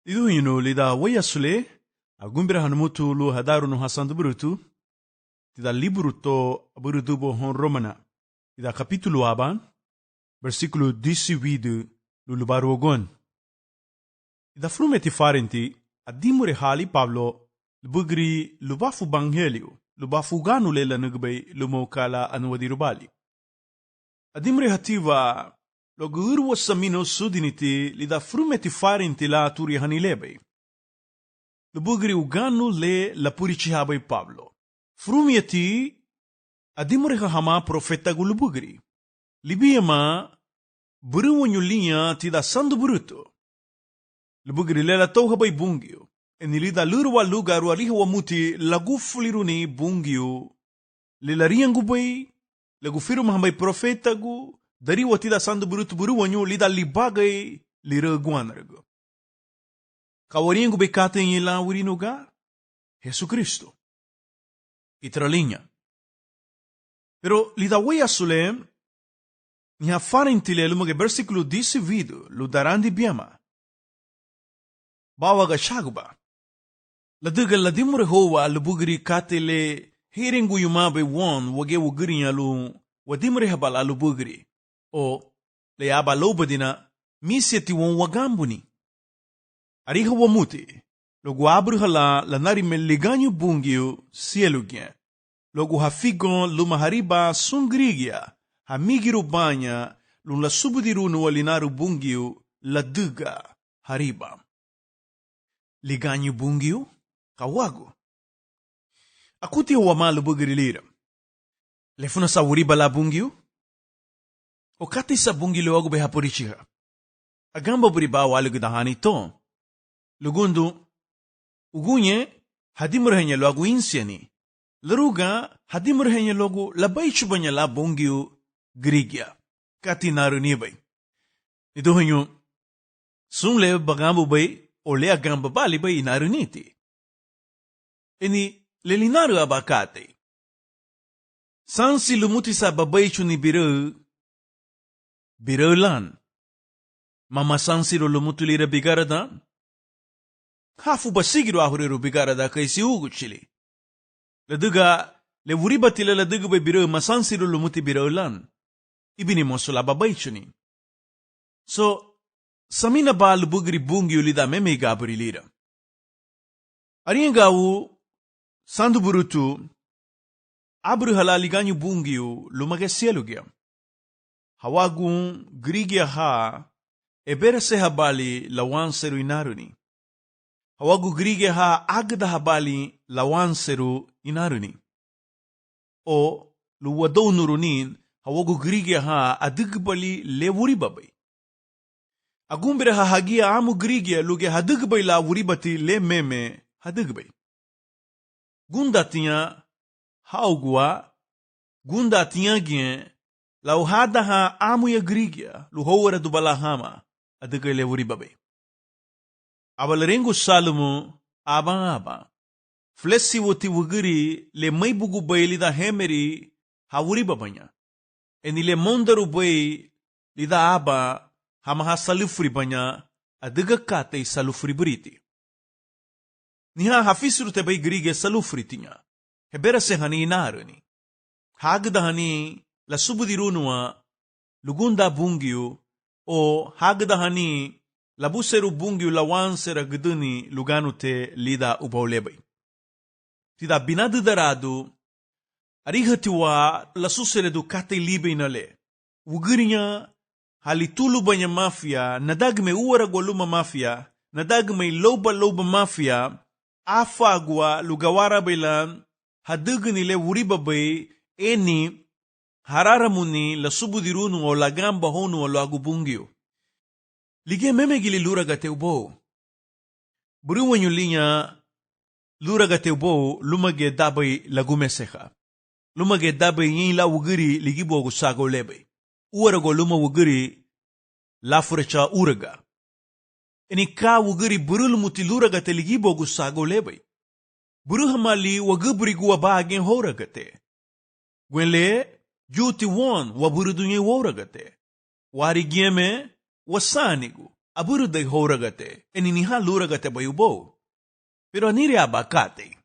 Idu hino lida wayasule, agumbira hanumutu lu hadaru no hasandu burutu, tida libro to burutu bo hon romana, tida capítulo aban, versículo 18 lulubaru ogon. Tida frumeti farenti, adimure hali Pablo, lubugri lubafu bangelio, lubafu ganu lela nugbe lumokala anwadirubali. Adimure hativa, loguru wasamino sudiniti lida frumeti farenti la turi hanilebe. Lubugri uganu le la purichihabay Pablo. Frumieti adimure hama profeta gulubugri. Libiyama buruwanyo linya tida sandu buruto. Lubugri le la tauhabay bungyo. Enilida lurwa lugaru aliha wamuti lagufuliruni bungyo. Le la riangubay lagufiru mahamay profeta gu. Dari watida sandu burutu buruwanyo lida libagay liraguanargo. Kawaringo bekate nila wirinuga Jesus Cristo. Itralinya. Pero lida wea sulem nya farintile lumage versículo 18 ludarandi biama. Bawaga shaguba. Ladaga ladimure hoa lubugri katele hiringu yumabe won wage wugrinya lu wadimure habala lubugri. O leaba lobadina misieti won wagambuni. Ariha wamuti, logo abruhala lanari meliganyo bungyo sielugya. Logo hafigon lumahariba sungrigia, hamigiru banya, lun la subudiru no walinaru bungyo laduga hariba. Liganyo bungyo, kawago. Akuti wamalu bugirilira. Lefuna sa wuriba la bungyo? O kati sa bungyo logo behapurichiha. Agamba buriba walugudahani to. Lugundu, ugunye hadimurhenya logo insiani. Laruga hadimurhenya logo labay chubanya la bongyu grigya. Kati narunibay. Idohenyo, sumle bagambu bay o le agamba bali bay naruniti. Eni lelinaru abakate. Sansi lumuti sa babay chuni biro lan. Mama sansi lo lumutulira bigaradan. Hafu basigiru ahuriru bigarada kaisi uguchili. Laduga le wuribatila laduga be biro masansiru lumuti biro lan. Ibini mosula babaichuni. So, samina ba lubugri bungi ulida meme gaburi lira. Ariengawu sandu burutu abru halaliganyu bungiu lumage sielugya. Hawagun grigya ha ebere se habali lawanseru inaruni. Hawagu grige ha agda habali lawanseru inaruni. O luwadou nurunin hawagu grige ha adigbali lewuri babay. Agumbira ha hagia amu grige luge hadigbay la wuribati le meme hadigbay. Gundatinya haugwa gundatinya gien la uhada ha amu ya grige luhowara dubala hama adigay le wuri babay. Abalarengo salumu aba. Flesi woti wugiri le may bugu bay lida hemeri hawuri babanya. Eni le mondaru bay lida aba hamaha salufri banya adiga kate salufri buriti. Niha hafisru te bay grige salufri tinya. Hebera se hani inaruni. Hagda hani la subudirunua lugunda bungyu o hagda hani labuseru bungyu lawansera gduni luganu te lida ubaulebay. Tida binadudaradu, arihatiwa lasuseredu kate libe inale. Ugirinya halitulu banya mafia, nadagme uwara goluma mafia, nadagme loba mafia, afagwa lugawara bailan, hadugunile uribabay, eni hararamuni lasubudirunu o lagamba honu o lagu bungyu. Lige meme gili luraga teubo. Buruwanyo linya luraga teubo lumage dabay lagumeseha. Lumage dabay yin la wugiri ligibo gusago lebay. Uwarago luma wugiri la furecha uraga. Eni ka wugiri burul muti luraga te ligibo gusago lebay. Buruhamali wagubri guwa bagen horagate. Gwenle juti won waburudunye woragate. Wari gieme wasanigu aburu de horagate, eni niha luragate bayubo. Pero anire abakate.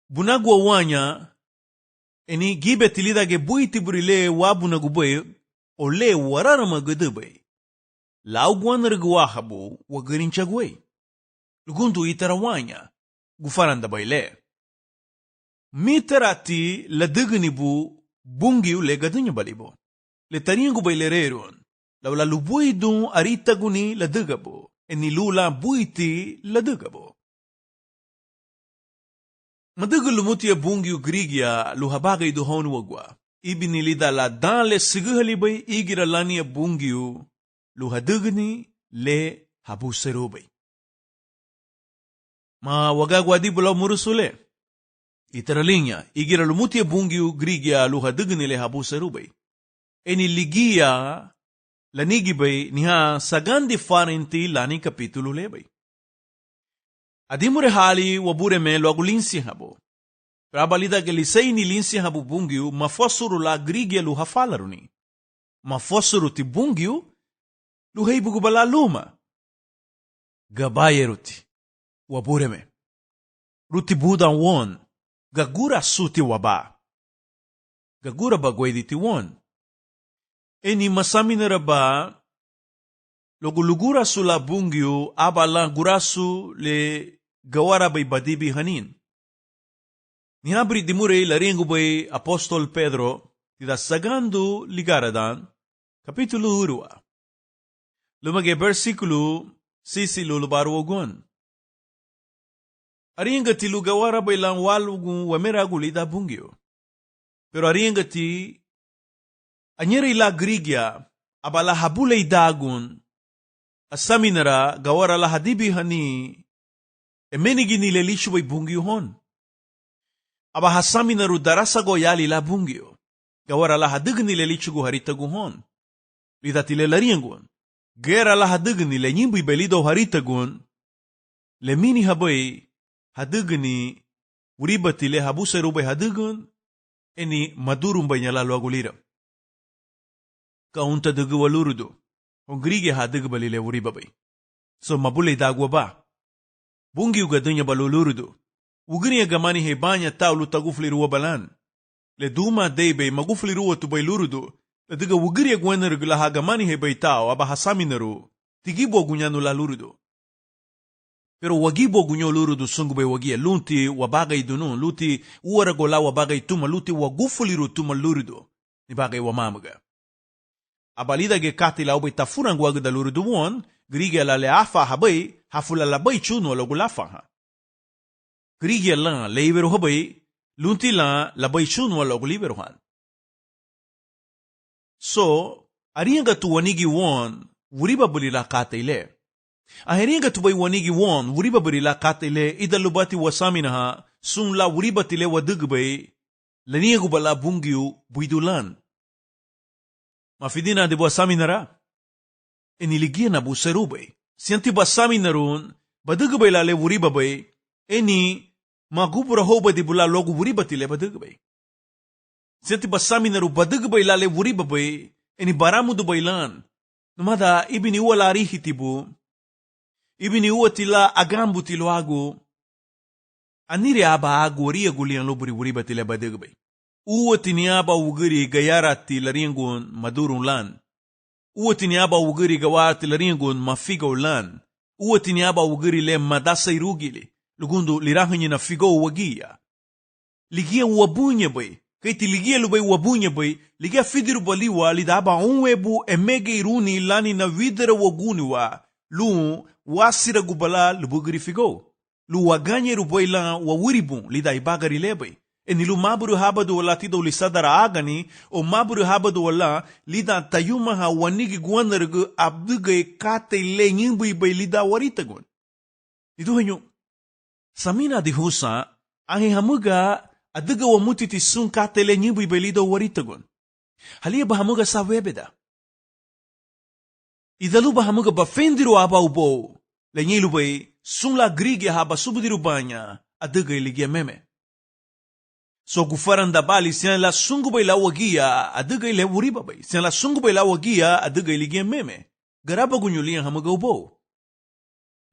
Bunagwa wanya, eni gibe tilidage buiti burile wabunagubay, o le wararama gadubay. Laugwan ragwahabu, wagarinchagway. Lugundu itarawanya, gufaranda bayle. Mitarati ladugnibu bungiu le gadunya balibo. Le taringu bailereron, la lubui dun aritaguni ladugabo, eni lula buiti ladugabo. Madugu lumutia bungiu grigia luhabagay duhonu wagwa. Ibinilida la dan le siguhalibay igira lania bungiu luhadugni le habuserubay. Ma wagagwa di bulaw murusule. Itaralinya, igira lumutia bungiu grigia luhadugni le habuserubay. Eni ligia lanigibay niha sagandi farinti lani kapitulo lebay. Adimure hali wabure me lo agulinsi habo. Prabalida ke lisay ni linsi habo bungiu mafosuru la grigia luhafalaruni. Mafosuru ti bungiu luhay bugubala luma. Gabaye ruti. Wabure me. Ruti budan won. Gagura suti waba. Gagura bagway ti won. Eni masaminara ba logulugura sula bungiu abala gurasu le gawara bay badibi hanin. Nihabri dimure laringo bay Apostol Pedro tidasagando ligaradan kapitulo 1. Lumage versikulo sisi lulubaruogon. Aringa ti lugawara bay lang walugun wameragulida bungiu. Pero aringa ti anyere ila grigia abala habulay dagun asaminara gawara la hadibi hani emenigi nilelishu bay bungiu hon. Aba hasaminaru darasa goyali la bungiu gawara la hadig nilelishu gu haritagu hon. Lida tilelariangun gera la hadig nilenyimbi belido haritagun lemini habay hadigni uribatile habuserubay hadigun eni madurum bay nyala luagulira. Kaunta dugu walurudu. Hongrige hadig balile uribabay. So mabulay dagwa ba. Bungi ugadunya balulurudu. Ugriya gamani hebanya tawlu tagufliruwa balan. Le duma deybay magufliruwa tubay lurudu. Le diga ugriya gwenarugu la hagamani hebay tao aba hasaminaru. Tigibo gunyanu la lurudu. Pero wagibo gunyo lurudu sungubay wagia. Lunti wabagay dunun. Luti uwaragola wabagay tuma. Luti wagufliru tuma lurudu. Nibagay wamamaga. Abalida ge kati la ubay tafurang wag da lurudu won. Grigia la le afa habay. Hafula la bay chuno la gulafa ha. Grigia la le iberu habay. Lunti la bay chuno la guliberu han. So, arianga tu wanigi won. Wuriba buli la kate ile. Aheringa tu bay wanigi won. Wuriba buli la kate ile. Ida lubati wasamina ha. Sun la wuriba tile wadugbay. Laniya gubala bungiu buidulan. Mafidina de wasaminara. Eniligia na buserubay. Siyanti basaminarun. Badugubay la le wuriba bay. Eni magubura hoba di bula logu wuriba tile badugubay. Siyanti basaminaru badugubay la le wuriba bay. Eni baramudu baylan. Numada ibini uwa la rihitibu. Ibini uwa tila agambu tilo agu. Aniri aba agu waria gulian loburi wuriba tile badugubay. Uwa tiniaba ugiri gayara tilaringun madurun lan. Uwa tiniaba ugiri gawara tilaringun mafigo lan. Uwa tiniaba ugiri le madasa irugili. Lugundu lirahanyi na figo wagia. Ligia wabunya bay. Kaiti ligia lubay wabunya bay. Ligia fidiru baliwa lidaba unwebu emege iruni lani na videra waguniwa. Lu wasira gubala lubugiri figo. Lu waganye rubay lan wawiribun lida ibagari lebay. Enilu maburu habadu wala tido lisadara agani o maburu habadu wala lida tayuma ha wanigi guanargu abduge kate le nyimbu ibay lida waritagun. Itu hanyo. Samina di husa ahe hamuga aduga wamutiti sun kate le nyimbu ibay lida waritagun. Halia ba hamuga sa webeda. Idalu ba hamuga ba fendiru aba ubo le nyilu bay sun la grige haba subudiru banya aduga iligia meme. So gufaran da bali siyan la sungu bay la wagia aduga ile wuriba bay. Siyan la sungu bay la wagia aduga iligien meme. garaba gunyulia hamaga ubo.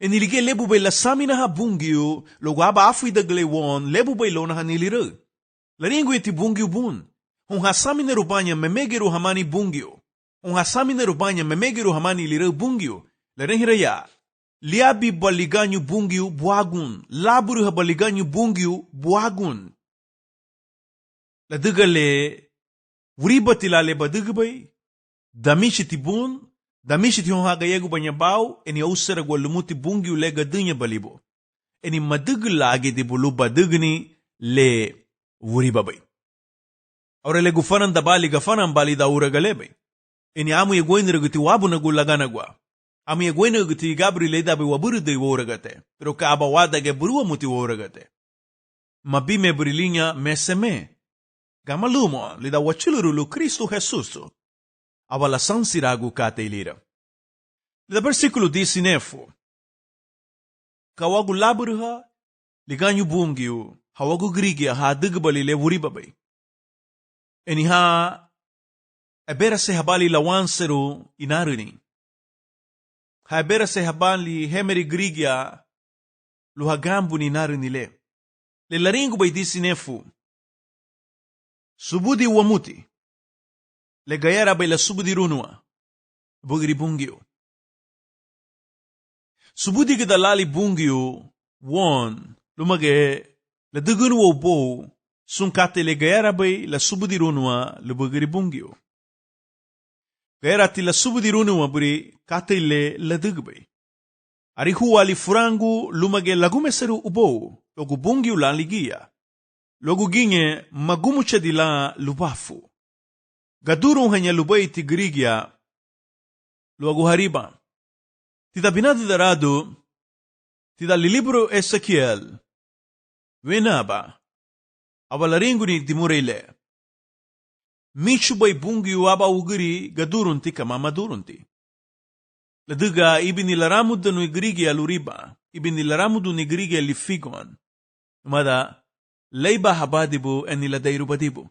Enilige lebu bay lasami na ha bungyo, logo aba afu idagle won, lebu bay lo na hanilira. Laringo iti bungyo bun. Hung hasami na rubanya memegeru hamani bungyo. Hung hasami na rubanya memegeru hamani lira bungyo. Larinhiraya. Liabi baliganyo bungyo buagun. Laburu ha baliganyo bungyo buagun. Ladugale wuribatilale badugabay. Damishiti bun. Damishiti hong hagayegu banyabao. Eni ausara gwalumuti bungyo le gadunya balibo. Eni madugulage di bulu badugni le wuribabay. Ahora le gufanan dabali gafanan bali da uragalebe. Eni amu ye gwenreguti wabu na gulaganagwa. Amu ye gwenreguti gabri le dabe waburu de woragate. Pero ka aba wada ge burua muti woragate. Mabime burilinha meseme. Gamalumo le da wachuluru Cristo Jesus. Avala sansiragu kate ilira. Le da versículo 19. Kawagu laburha liganyu bungyu hawagu grigia ha digbali le wuribabay. Eni ha ebera se habali lawanseru inarini. Ha ebera se habali hemeri grigia luhagambu ni inarini le. Le laringu bay disinefu. Subudi wamuti. Le gayara bay la subudi runua. Bugiri bungyo. Subudi gidalali bungyo won lumage la dugunu wo bo. Sunkate le gayara bay la subudi runua le bugiri bungyo. Gayara ti la subudi runua buri kate le la dugbay. Arihu ali furangu lumage lagumeseru ubo logu bungyo la ligia. Logu ginye magumucha di la lubafu. Gadurong hanya lubay ti grigia luagu hariba. Tita binati darado tita lilibro Ezekiel wenaba awalaringu ni dimureile. Michubay bungyo aba ugiri gadurunti kama madurunti. Laduga ibinilaramud no igrigia luriba. Ibinilaramud no igrigia lifigon. Umada leiba habadibu eniladairu badibu.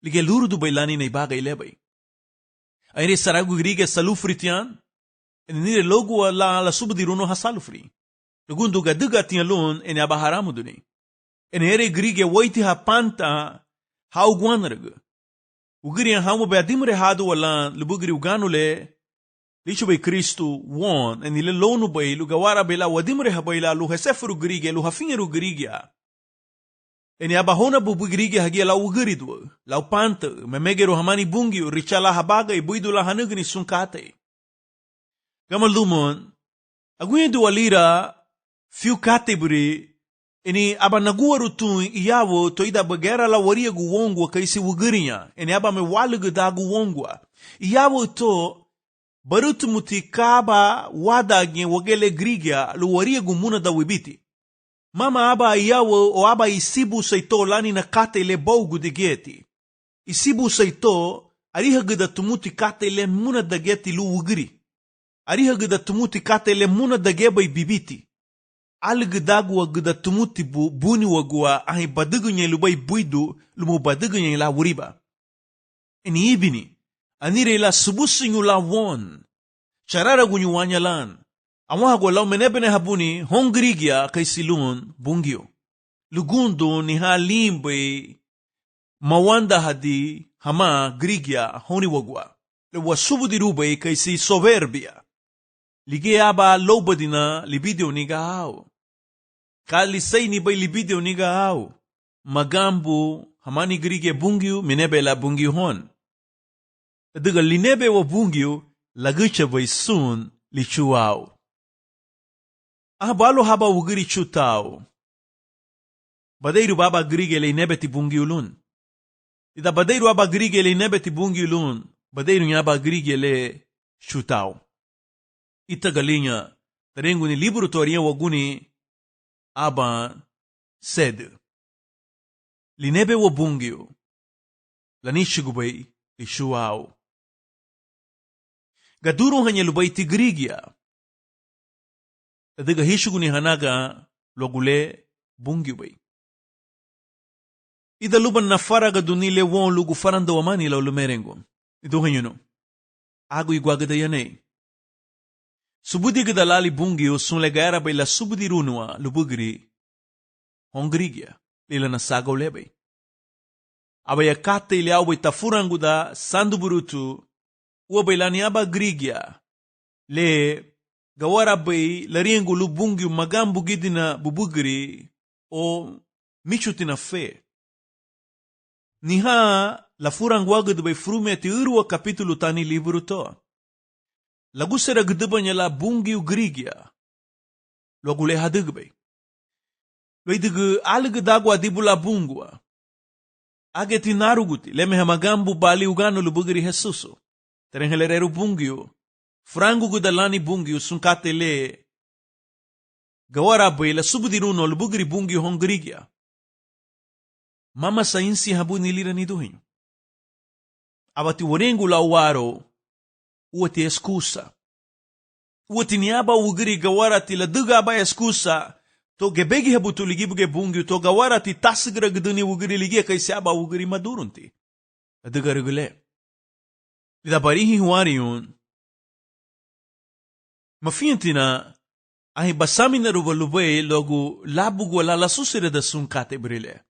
Lige lurudu bailani na ibagay lebay. Ayri saragu igrigia salufritian. Enire logu la subdiruno ha salufri. Lugundu gaduga tialun eni abaharamuduni. Enere igrigia waiti ha panta ha uguanargu. Ugiri hamu be adimre hadu wala lubugiri uganule lichu be Kristo won enile lonu bay lugawara bela wadimre habayla lu hesefuru grige lu hafingeru grigia. Eni abahona bubugirige hagia la ugiridwa la panta memegeru hamani bungi richala habaga ibuidula hanugni sunkate. Gamal lumon aguyedu walira fiu kate buri eni aba naguaru tu iyawo toida bagera la waria gu wongwa kaisi wugirinya. Eni aba me walugu dagu wongwa. Iyawo to barutu muti kaba wada gen wagele grigia lu waria gu muna da wibiti. Mama aba iyawo o aba isibu saito lani na kate le bogu de geti. Isibu saito ariha gida tumuti kate le muna da geti lu wugiri. Ariha gida tumuti kate le muna da geba bibiti. Algdagwa gda tumuti buni wagua ahi badugunye lubay buidu lumu badugunye la wuriba. Eni ibini, anire la subusinyu la won. Charara gunyu wanyalan. Amwagwa lau menebene habuni hongrigia kay silun bungyo. Lugundo ni ha limbe mawanda hadi hama grigia honi wagua. Le wasubudirubay kay si soberbia. Ligeaba lobadina libidio niga hao. Kali say ni bay libidio niga hao. Magambu hamani grige bungyo minebe la bungyo hon. Duga linebe wa bungyo lagucha bay sun lichuao. Balo haba ugiri chutao. Badeiru baba grige le inebe ti bungyo lun. Ida badeiru aba grige le inebe ti bungyo lun. Badeiru nyaba grige le chutao. Ita galinha, tarengu ni libro toria waguni aba sed. Linebe wa bungyo, lanishigubay ishuao. Gadurong hanya lubay tigrigia. Adiga hishugu ni hanaga logule bungyo bay. Ida luban na faraga dunile won lugu faranda wamani la lumerengo. Ito hanyo no. Ago igwagada yanay. Subudi gedalali bungi sun legara bay la subudi runua lubugri hongrigia lila na sagaw lebay. Abay akate ili away tafuranguda sandu burutu uabay laniaba grigia le gawara bay lariengu lubungi magambu gidina bubugri o michutina fe. Niha la furangwagad bay frume ati urwa kapitulu tani libro to. Lagusera gdebanya la bungi u grigia. Logule hadigbay. Loidig aligdagwa dibula bungwa. Ageti naruguti leme hamagambu bali ugano lubugri Jesuso. Terengelereru bungiu. Frangu gudalani bungiu sunkate le. Gawara bay la subudiruno lubugri bungiu hongrigia. Mama sainsi habu nilira niduhin. Abati warengu la waro. Uati eskusa. Uati niaba ugri gawara ti la duga ba eskusa. To gebegi habu tu ligibuge bungiu to gawara ti tasgra gduni ugri ligia kaisi aba ugri madurunti. La duga regule. Lida barihi huariun. Mafiantina ahi basami na rubalubay logu labug wala la susire da sunkate brile.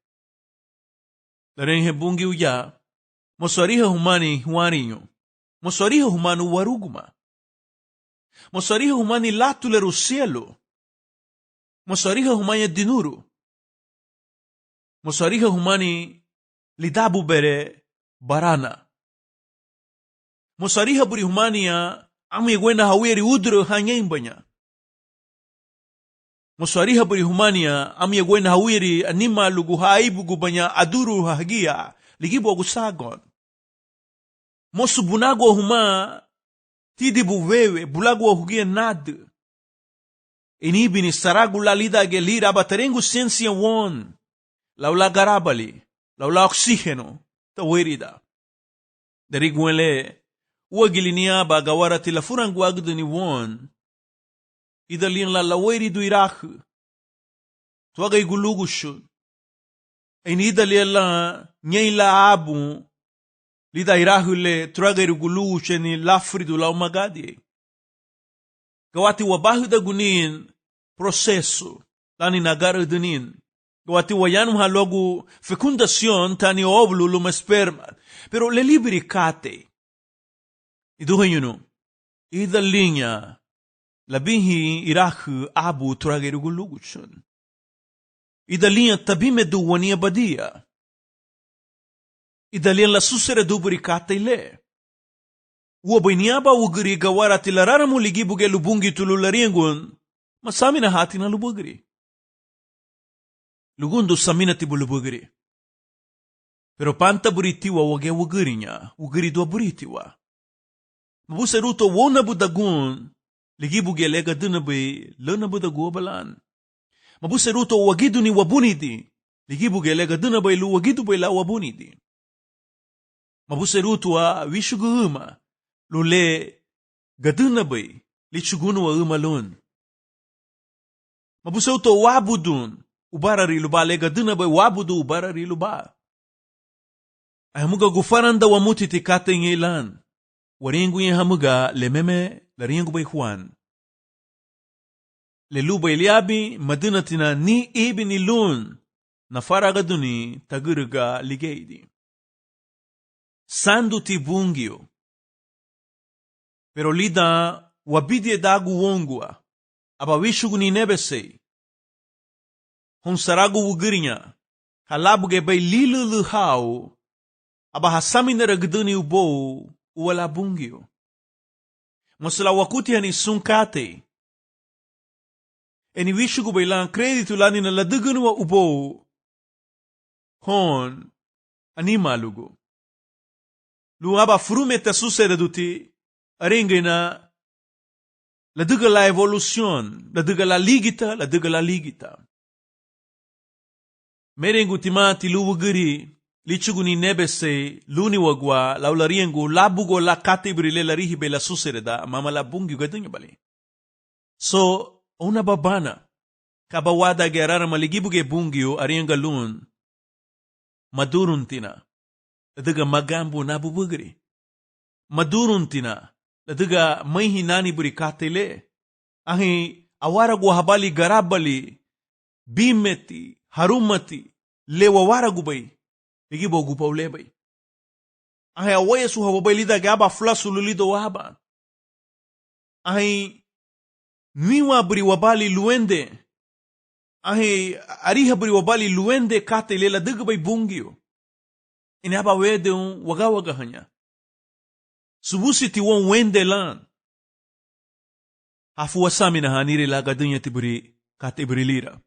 Larenhe bungi uya, moswariha humani huarinyo, moswariha humanu waruguma, moswariha humani latuleru cielo, moswariha humani dinuru, moswariha humani lidabu bere barana, moswariha buri humani ya ami gwena haweri udro hanyaimbanya, moswariha buri humania ami gwena hawiri anima lugu haibu gubanya aduru hagia ligibo gusagon. Mosu bunago huma tidibu wewe bulago hugia nad. Inibini saragu la lida gelira batarengu sensia won. Laula garabali, laula oxigeno, tawerida. Dari gwele, uagilinia bagawara tilafurangu agduni won. Idalien la laweri du Iraq. Tuaga igulugushu. Ein idalien la nyei la abu. Lida Iraq le tuaga igulugushu ni lafridu la umagadi. Gawati wabahu da gunin processo. Tani nagara dunin. Gawati wayanum halogu fecundacion tani ovulu luma sperma. Pero le liberi kate. Iduhan yunu. Idalien labihi Iraq abu turagiruguluguchun. Idalian tabime duwania badia. Idalian la susere duburi kataile. Uabiniaba ugri gawara tilarara muligibuge lubungi tululariengun, masamina hati na lubugri. Lugundu samina tibulubugri. Pero panta buritiwa wage ugrinya, ugri dua buritiwa. Mabuseruto wona budagun, ligibuge lega dunabe lana buda gobalan. Mabuseruto wagidu ni wabunidi. Ligibuge lega dunabe lu wagidu be la wabunidi. Mabuseruto wa wishugu uma. Lule gadunabe li chugunu wa uma lun. Mabuseruto wabudun. Ubarari luba lega dunabe wabudu ubarari luba. Ayamuga gufaranda wa mutiti kate ngilan. Waringu ye hamuga lememe lariengu bay Juan. Leluba iliabi madinatina ni ibi ni lun na faragaduni tagurga ligeidi. Sandu ti bungio. Pero lida wabidie dagu wongua. Aba wishugu ni nebesei. Honsaragu ugirinya. Halabuge bay lilu luhau. Aba hasamina ragduni ubou uwala bungio. Mosla wakuti hani sunkate. Eni wishugu bailan kreditu lani na ladugunu wa ubo. Hon animalugo. Luaba frumeta susereduti aringe na laduga la evolution, laduga la ligita, laduga la ligita. Merengu timati luwugiri lichuguni nebese luni wagwa laulariengu labugo la katibrile la rihibe la susereda mama la bungi gadunya bali. So una babana kabawada gerara maligibuge bungio arienga lun maduruntina laduga magambu nabubugri maduruntina laduga maihinani buri katile Ahi awara gua habali garabali, bimeti, harumati, lewawara gubai, ligi bo gupau lebai. Ahi awaya su hababay lida gaba flasululido waba. Ahi niwa beri wabali luende. Ahi ariha beri wabali luende kate lela degabay bungio. Ini aba wede waga hanya. Subusi ti won wende lan. Hafu wasami na haniri laga dunya tiburi kate beri lira.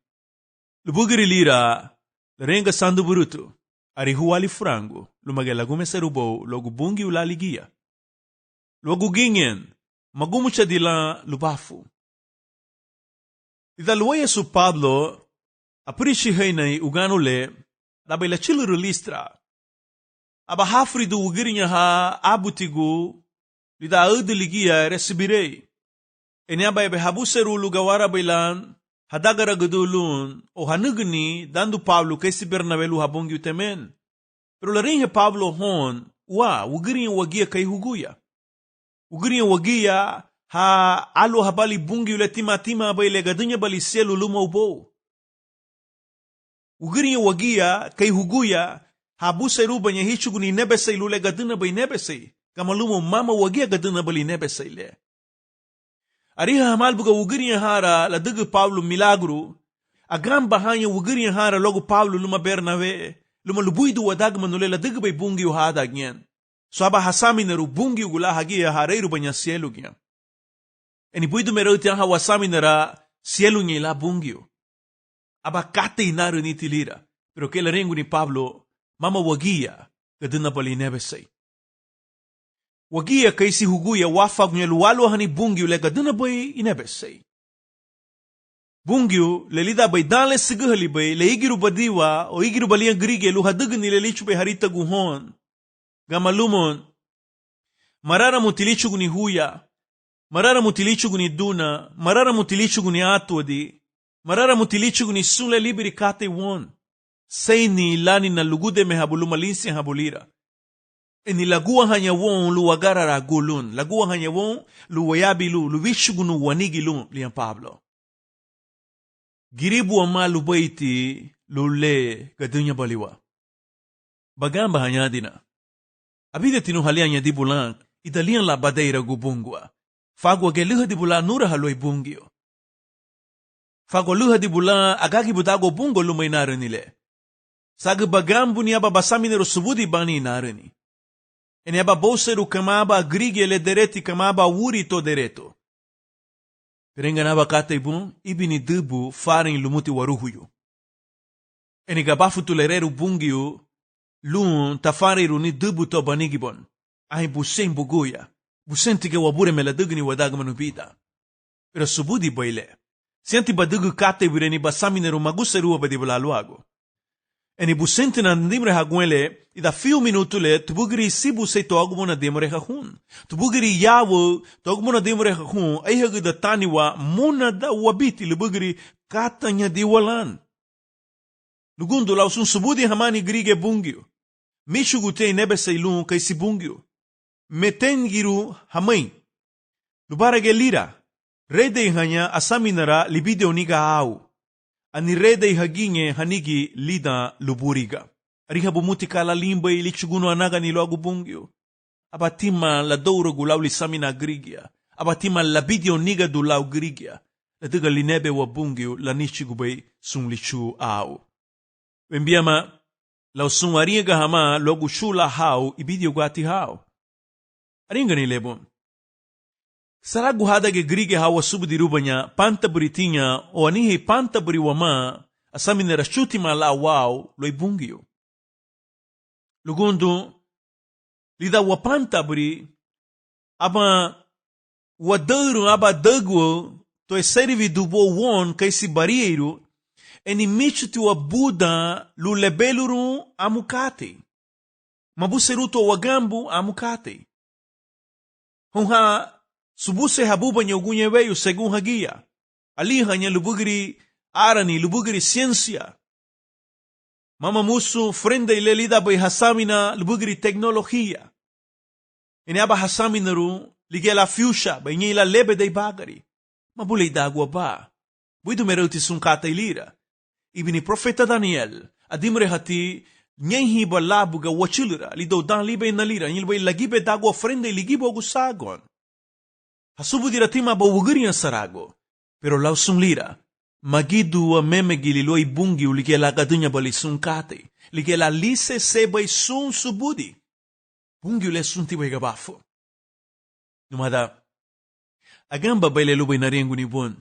Lubugiri lira renga sandu burutu. Ari huwali frango lumagela gume serubo logu bungi ulaligia. Logu gingen magumucha dila lubafu. Ida luwaya su Pablo apurishi hainay uganule labay la chiluru listra. Aba hafridu ugirinya ha abutigu lida audiligia resibirei. Eni aba ebe habuseru lugawara bailan hadagara gedulun o hanugni dandu Pablo kesi Bernabelu habungi utemen. Pero larinhe Pablo hon ugirinya wagia kay huguya. Ugirinya wagia ha alo habali bungi ule tima baile gadunya bali selu luma ubo. Ugirinya wagia kay huguya habuseru banya hichuguni nebesay lule gaduna bay nebesay. Kamalumo mama wagia gaduna bali nebesay le. Ariha hamal buga ugirinya hara la dugu Pablo milagro. Agam bahanya ugirinya hara logo Pablo luma Bernabe. Luma lubuidu wadag manule la dugu bay bungi uhada gyan. So aba hasami naru bungi ugula hagia hareiru banya sielu gyan. Eni buidu merauti ang hawasami nara sielu niya ila bungio. Aba kate inaru ni tilira. Pero kela rengu ni Pablo mama wagia gaduna bali nebesay. Wagia kay si huguya wafag niya luwalo hani bungyo le gaduna bay inebesay. Bungyo lelida bay dale sigahali bay le igiru badiwa o igiru baliang grige luhadag nile lichu bay harita guhon. Gamalumon marara mutilichu guni huya, marara mutilichu guni duna, marara mutilichu guni atwadi, marara mutilichu guni sule liberi kate won. Sayni lani na lugude me habulumalinsi habulira. Eni lagua hanya won luwagara ragulun. Lagua hanya won luwayabilu luwishugunu wanigilun liyan Pablo. Giribu ama lubaiti lule gadunya baliwa. Bagamba hanya dina. Abide tinuhalian ya dibulan idalian la badeira gubungwa. Fagwa geluha dibulan nura haloy bungyo. Fagwa luha dibulan agagi budago bungo lumay narinile. Saga bagambu ni aba basaminero subudi bani narani. Eni aba boseru kamaba grige le dereti kamaba wuri to dereto. Perenga naba kata ibun ibini dubu farin lumuti waruhuyo. Eni gabafu tulereru bungiu lun tafariru ni dubu to banigibon. Ahi busen buguya. Busen tige wabure meladugni wadagmanubita. Pero subudi baile. Sianti badugu kata ibireni basaminero maguseru abadibulaluago. Eni busente na ndimre hagwele ida few minutu le tubugiri sibu se togmona demore hahun. Tubugiri yawo togmona demore hahun ay hagida taniwa mona da wabiti lubugiri katanya diwalan. Lugundo lausun subudi hamani grige bungyo. Mishugute nebe seilun kay si bungyo. Metengiru hamay. Lubarage lira. Rede hanya asaminara libideo niga au. Ani rede haginye hanigi lida luburiga. Ariha bumuti kala limba ilichuguno anaga niloagu bungyo. Abatima la douro gulau lisamina grigia. Abatima la bidio niga du lau grigia. La diga linebe wa bungyo la nichigubay sun lichu au. Wembiama la sun ariga hama logu shula hau ibidio gati hau. Aringa ni lebon. Saragu hadage grige hawa subdi rubanya panta buritinya o anihi panta buri wama asaminera shutima la wau loy bungyo. Lugundu lida wapanta buri aba waduru aba dagwo to eserivi dubo won kaisi barieiro eni michuti wa buda lulebeluru amukate. Mabuseruto wagambu amukate. Hunha subuse habuba nyogunye weyu segun hagia. Aliha nya lubugiri arani lubugiri ciencia. Mama musu frende ilelida bay hasamina lubugiri teknologia. Ini aba hasamina ru ligela fiusha bay nyila lebe day bagari. mabulay dagwa ba. Buido meron ti sungkatay lira. Ibini profeta Daniel, adimre hati, nyenhi ba labu ga wachulira, lido dan libe na lira, nilbay lagibe dagwa frende ligibo gusagon. Hasubu dira tima ba wugiri ang sarago, pero lausung lira, magidu a memegi loy bungi ulike la gadunya bali sungkate, like la lise sebay sun subudi. Bungi ule sunti bay gabafo. Numada, agamba bay lelubay na rin gunibon.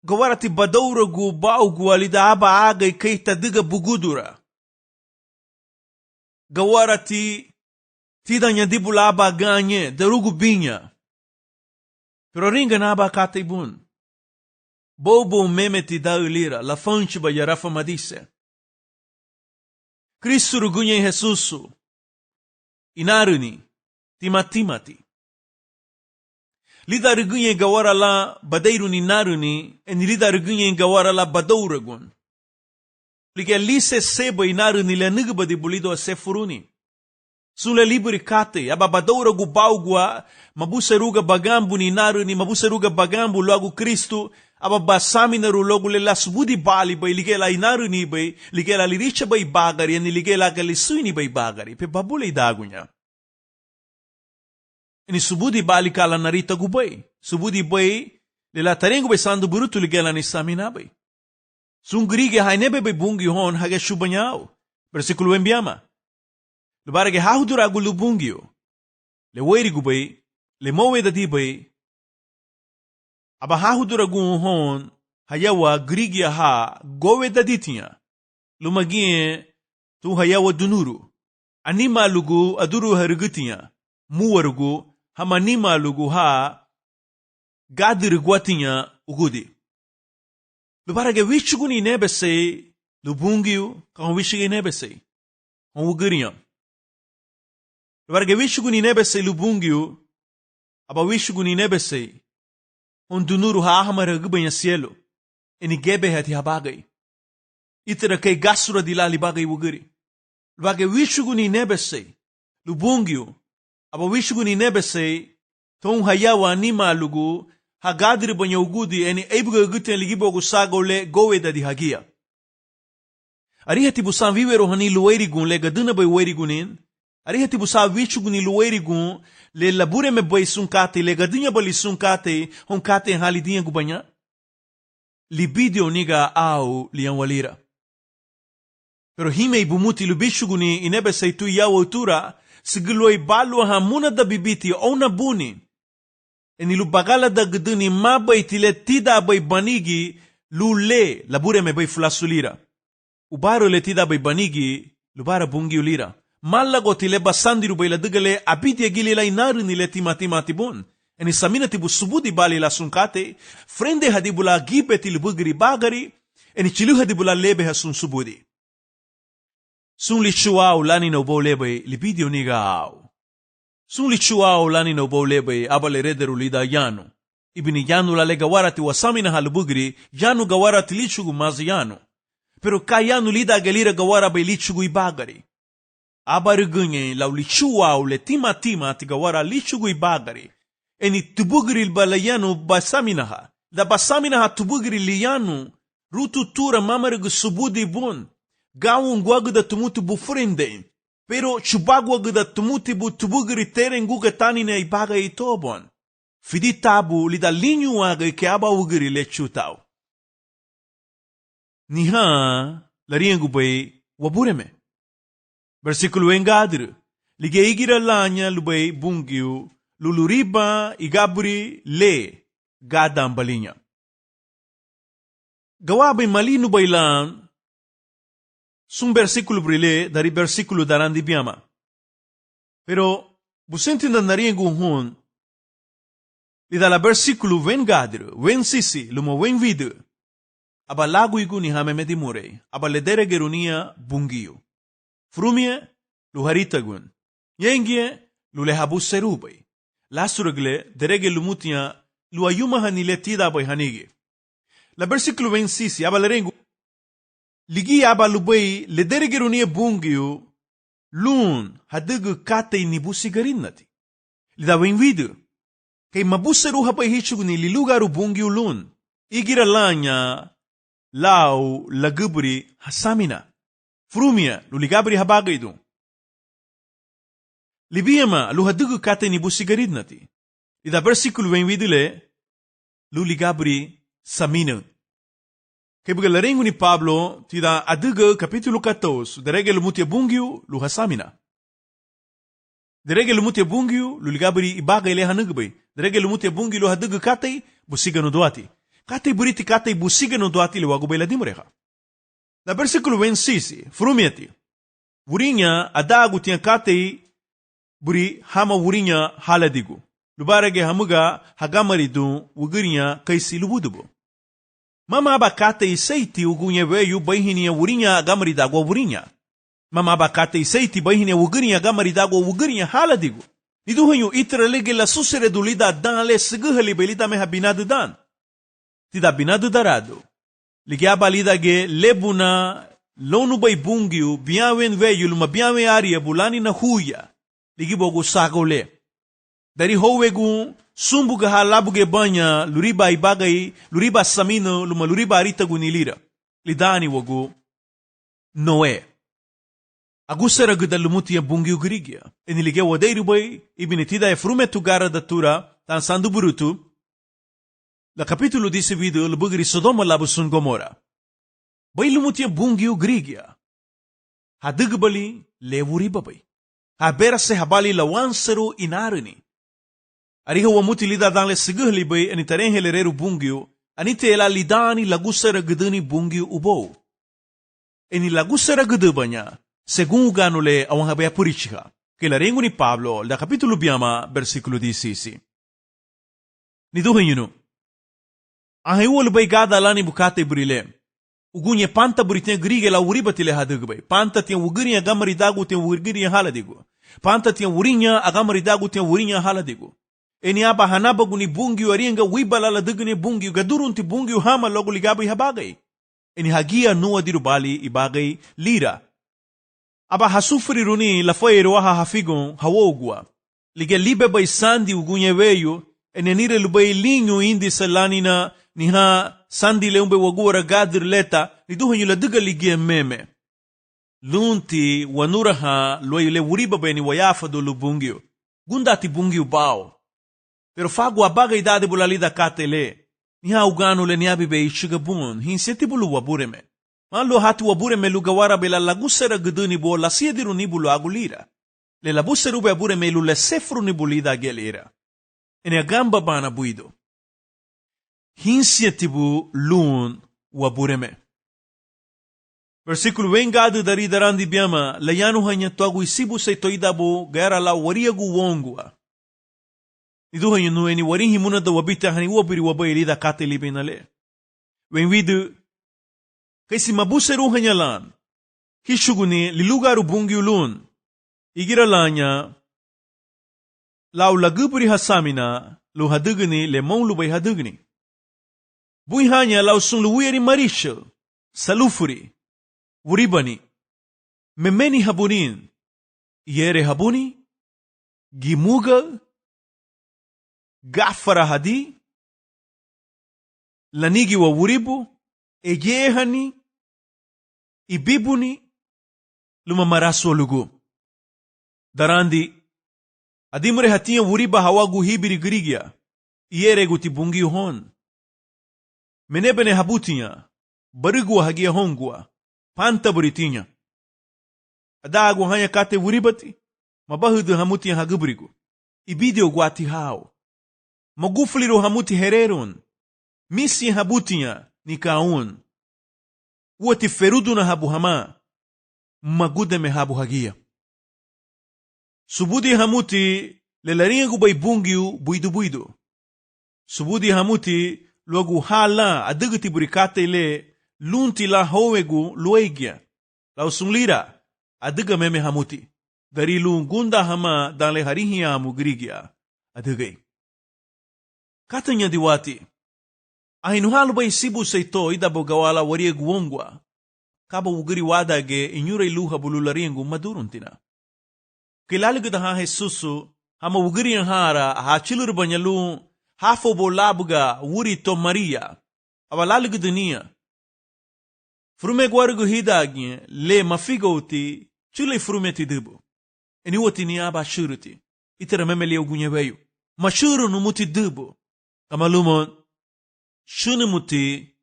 Gawarati badaura gu baugu alida aba agay kay tadiga bugudura. Gawarati tidanya dibula aba ganye, darugu binya. Pero ringa na aba kataybun. Bobo memeti da ulira, la fonte ba yarafa madise. Cristo rugunya Jesusu. Inaruni, timatimati. Lida rugunya gawara la badeiru ni naruni, en lida rugunya gawara la badouragun. Liga lise seba inaruni le nigba bulido a sefuruni. Sule liberi kate, aba badoura gu baugua, mabuseruga bagambu ni naruni, mabuseruga bagambu logo Cristo, aba basami na logo le lasbudi bali bay, ligela inaruni bay, ligela liricha bay bagari, ni ligela galisuini bay bagari, pe babule dagunya. Ini subudi bali kala narita gubay. Subudi bay, lela tarengo bay sandu burutu ligela ni samina bay. Sungrige hainebe bay bungi hon hage shubanyao. Versikulo embiama. Lubarage hahudura gu lubungio. Le weiri gubay, le mowe dadi bay. Aba hahudura gu hon hayawa grigia ha gowe daditia. Lumagie tu hayawa dunuru. Anima lugu aduru harugutia. Muwarugu hamanima lugu ha gadir guatinha ugudi. Lubarage wichuguni nebese lubungiu kan wishigi nebese. On ugiriam. Lubarage wichuguni nebese lubungiu aba wichuguni nebese. On dunuru ha ahamara gubanya cielo. Eni gebe hati habagay. Itira kay gasura dilali bagay ugiri. Lubarage wichuguni nebese lubungiu aba wishuguni nebese ton hayawa anima lugu hagadri banya ugudi eni ebuga guten ligibogu sagole gowe dadi hagia. Arihati busan vivero hani luwairigun le gaduna bay wairigunin. Arihati busan wishuguni luwairigun le labure me bay sunkate le gadunya bali sunkate honkate halidinha gubanya. Libidio niga au lianwalira. Pero hime ibumuti lubishuguni inebese tu yawa utura sigiloi balu hamuna da bibiti ona buni. Eni lubagala da gduni mabay tile tida bay banigi lule labure me bay fulasulira. Ubaro le tida bay banigi lubara bungi ulira. Malago tile basandiru bay la dugale abiti agili la inaru nile timatimati bun. Eni samina tibu subudi bali la sunkate frende hadibula gibe tilbugri bagari eni chilu hadibula lebe hasun subudi. Sun li chuau lani no bo lebe libidio niga au. Sun li chuau lani no bo lebe abale rederu lida yanu. Ibini yanu la lega warati wasami na halubugri yanu gawarati lichugu mazi yanu. Pero ka yanu lida galira gawara bay lichugu ibagari. Abarigunya lau li chuau le tima ti gawara lichugu ibagari. Eni tubugri bala yanu basami na ha. Da basami na ha tubugri li yanu rutu tura mamarigu subudi bun. Gawun guagu da tumuti bu frinde, pero chubaguagu da tumuti bu tubugri teren guga tanine ibaga itobon. Fidi tabu li da linyu aga ke aba ugri le chutau. Niha, la riengu bay wabureme. Versikulo engadru, lige igira lanya lubay bungiu, luluriba igaburi le gadam balinya. Gawabay malinu baylan, sun versículo brile dari versículo darandi biama. Pero busenti na nariengu hun li dala versículo ven gadru, ven sisi, lumo ven vidu. Aba lagu igu ni hame medimure, aba ledere gerunia bungiu. Frumie luharitagun. Yengie lulehabu serubay. Lasuregle derege lumutia luayuma hanile tida bay hanigi. La versículo ven sisi, aba lerengu ligi aba lubay ledere gerunia bungiu lun hadugu kate nibusi garinnati. Lida wen vidu. kay mabuseru hapay hichugni lilugaru bungi ulun. Igiralanya lau lagubri hasamina. Frumia luligabri habagay dun. Libiyama luhadugu kate ni busigarid nati. Ida versikulo 22 luligabri samina. Kay bagalarengu ni Pablo tida aduga kapitulo 14 derege lumutia bungiu luhasamina. Derege lumutia bungiu luligabri ibagay le hanugbay. Derege lumutia bungiu luhadugu kate busigano duati. Kate buriti kate busigano duati liwagubay la dimreha. Na versikulo 26 frumiati. Wurinya adagu tiang kate buri hama wurinya haladigu. Lubarage hamuga hagamaridu wugurinya kaisi lubudubu. Mama abakate isaiti ugunye veyu baihinia wurinya agamarida wurinya. Mama abakate isaiti baihinia wugurinya agamarida wugurinya haladigu. Iduhanyu itralege la susere dulida dan le seguhali belida me habinadu dan. Tida binadu darado. Ligiaba lidage lebuna lonu bay bungiu biawen veyu luma biawen aria bulani na huya. Ligibogu sagole. Dari howegu sumbuga halabuge banya luriba ibagay luriba samino luma luriba arita gunilira. Lidani wagu Noe. Agusara gudal lumutia bungiu girigia. Enilige wadeiru bay ibinitida e frumetu gara datura tan sandu burutu. La capítulo desse vídeo lubugri Sodoma labusun Gomora. Bay lumutia bungiu girigia. Hadugbali lewuri babay. Habera se habali lawanseru inarini. Ariha wamuti lida danle seguhli bay anitaren helereru bungiu, anite ela lidani lagusara gudani bungiu ubo. Eni lagusara gudubanya, segun ganule awang habaya purichiha, que la rengu ni Pablo, la capítulo biama, versículo 16. Niduhin yunu. Ahiwol bay gada lani bukate burile. Ugunye panta buriten grige la uribatile hadugbay. Panta tien ugurinya gamari dagu tien ugurinya haladigu. Panta tien urinya agamari dagu tien urinya haladigu. Eni aba hanaba guni bungi waringa wibala la dugni bungi gadurunti bungi hama logo ligabay habagay. Eni hagia nuwa dirubali ibagay lira. Aba hasufri runi la foyero waha hafigon hawogwa. Lige libe bay sandi ugunye weyo. Eni nire lubay linyo indi salanina niha sandi leumbe wagura gadir leta niduhanyu la duga ligie meme. Lunti wanuraha loyle wuriba beni wayafa do lubungio. Gundati bungio bao. Pero fagu abaga idade bulalida katele. Niha ugano le niabi be ishigabun. Hinseti bulu wabureme. Malo hatu wabureme lugawara bela lagusera guduni bo la siediru nibulu agulira. Le labuseru be abureme lu le sefru nibulida gelira. Ene agamba bana buido. Hinsietibu lun wabureme. Versículo vengado dari darandi biama layanu hanya tuagu isibu se toidabo gara la wariagu wongua. Iduhanyu nu eni warinhi munada wabita hani wabiri wabailida kate libinale. Wenvidu kaisi mabuseru hanya lan. Hishuguni lilugaru bungi ulun. Igira lanya lau laguburi hasamina lu hadugni le mon lubay hadugni. Buihanya lau sun luwiri marishal, salufuri, wuribani, memeni habunin, yere habuni, gimugal, gafara hadi, lanigi wa wuribu, egehani, ibibuni, lumamarasu lugu. Darandi, adimre hatia wuriba hawagu hibiri girigia, yere guti bungi hon. Menebene habutinya, barigua hagia hongua, panta buritinya. Adagu hanya kate wuribati, mabahudu hamutinya hagubrigu. Ibidio guati hao. Magufliru hamuti hererun. Misi habutinya nikaun. Uati feruduna habu hama. Magudeme habu hagia. Subudi hamuti lelaringu bay bungiu buidu. Subudi hamuti luagu hala aduguti burikate le lunti la howegu luegia. Lau sunglira aduga meme hamuti. Dari gunda hama dan le harihiya mugrigia adugay. Katanya diwati. Ahinuhalu bay sibu seito idabo gawala wariegu wongwa. Kaba ugri wadage inyure luha bulularingu maduruntina. Kilaligu daha Jesusu hama ugiri hara ha chilur banyalu hafo bo labuga wuri to Maria awalalugu dunia frume gwarugu hidagin le mafigouti chule frume tidubu eni woti ni aba shuruti itera memeli ugunye bayu mashuru numuti dubu kamalumon shunu muti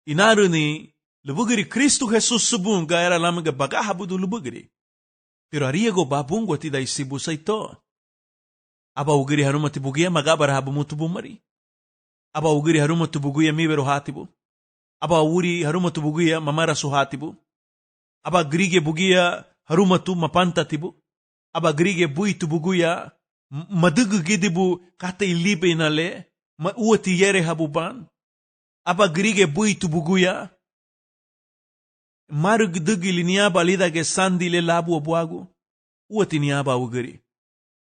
inaruni lubugiri Kristo Jesus subunga era lamaga bagaha budu lubugiri pero ariego babungo ti dai sibu saito aba ugiri haruma tibugia magabar habu mutubu mari aba ugiri haruma tubugia mibero hatibu aba uri haruma tubugia mamara suhatibu aba grige bugia haruma tu mapanta tibu aba grige bui tubugia madugu gidibu kata ilibe inale ma uati yere habuban aba grige bui tubugia marug dugi liniaba lidage sandi le labu abuagu uati niaba ugiri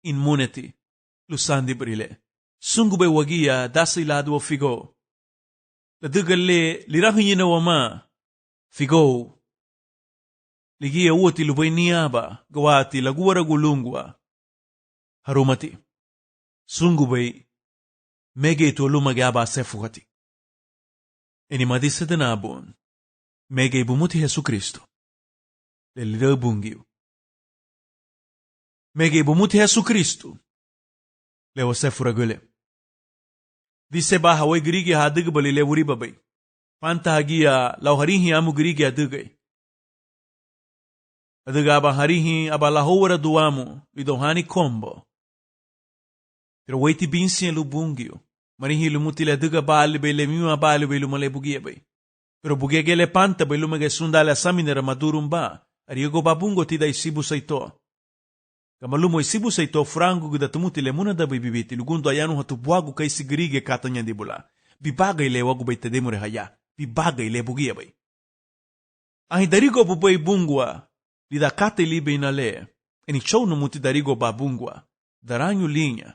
immunity lusandi brile sungube wagia dasi ladu figo la dugalle lirahiyina wama figo ligia uati lubay niaba gawati laguwara gulungwa harumati sungube mege to lumagaba sefuhati eni madisa denabon mege bumuti Jesu Kristo le lirabungiu mege bumuti Jesu Kristo le wasefura gule dise ba hawai girigi hadig bali le wuri babai panta hagia lau harihi amu girigi adigai adiga aba harihi aba lahowara duamu lidohani kombo pero waiti binsi lu bungiu marihi lumuti le adiga baali be le miwa baali be lumale bugia bai pero bugia gele panta be lumage sundala saminera madurum ba ariego babungo tida isibu saito kamalumo isibu saito frango guda tumuti le muna da bibiti lugundo ayanu hatu buagu kai sigrige katanya dibula bibaga ile wagu bai tedemure haya bibaga ile bugia bai ahi darigo bubai bungwa lida kate libe inale eni chow no muti darigo babungwa daranyu linha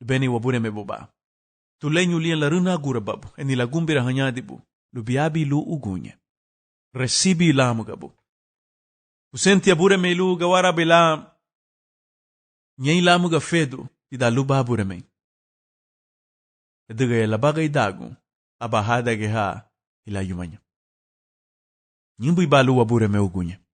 beni wabure me boba tulenyu linha laruna gura babu eni lagumbira hanyadibu lubiabi lu ugunye recibi lamugabu usenti abure me lu gawara bela nyei lamuga fedu ida lu babure me ediga ela bagay dagu abahada geha ila yumanya nyimbu ibalu wabure me ugunye